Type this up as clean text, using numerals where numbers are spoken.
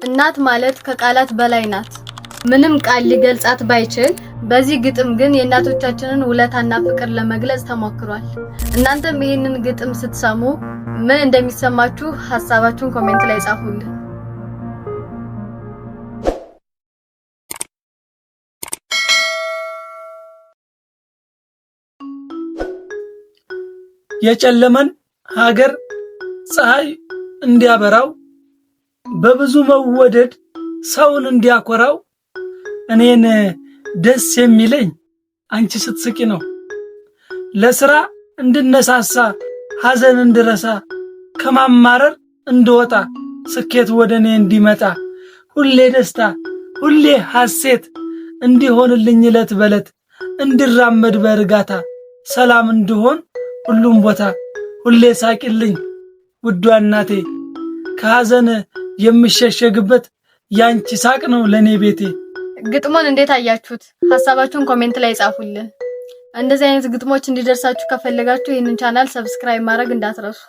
እናት ማለት ከቃላት በላይ ናት። ምንም ቃል ሊገልጻት ባይችል በዚህ ግጥም ግን የእናቶቻችንን ውለታና ፍቅር ለመግለጽ ተሞክሯል። እናንተም ይሄንን ግጥም ስትሰሙ ምን እንደሚሰማችሁ ሐሳባችሁን ኮሜንት ላይ ጻፉልን። የጨለመን ሀገር ፀሐይ እንዲያበራው በብዙ መወደድ ሰውን እንዲያኮራው እኔን ደስ የሚለኝ አንቺ ስትስቂ ነው። ለሥራ እንድነሳሳ ሐዘን እንድረሳ ከማማረር እንድወጣ ስኬት ወደኔ እንዲመጣ ሁሌ ደስታ ሁሌ ሐሴት እንዲሆንልኝ ዕለት በዕለት እንድራመድ በእርጋታ ሰላም እንድሆን ሁሉም ቦታ ሁሌ ሳቂልኝ ውዷ እናቴ ከሐዘን የምሸሸግበት ያንቺ ሳቅ ነው ለኔ ቤቴ። ግጥሙን እንዴት አያችሁት? ሐሳባችሁን ኮሜንት ላይ ጻፉልን። እንደዚህ አይነት ግጥሞች እንዲደርሳችሁ ከፈለጋችሁ ይህንን ቻናል ሰብስክራይብ ማድረግ እንዳትረሱ።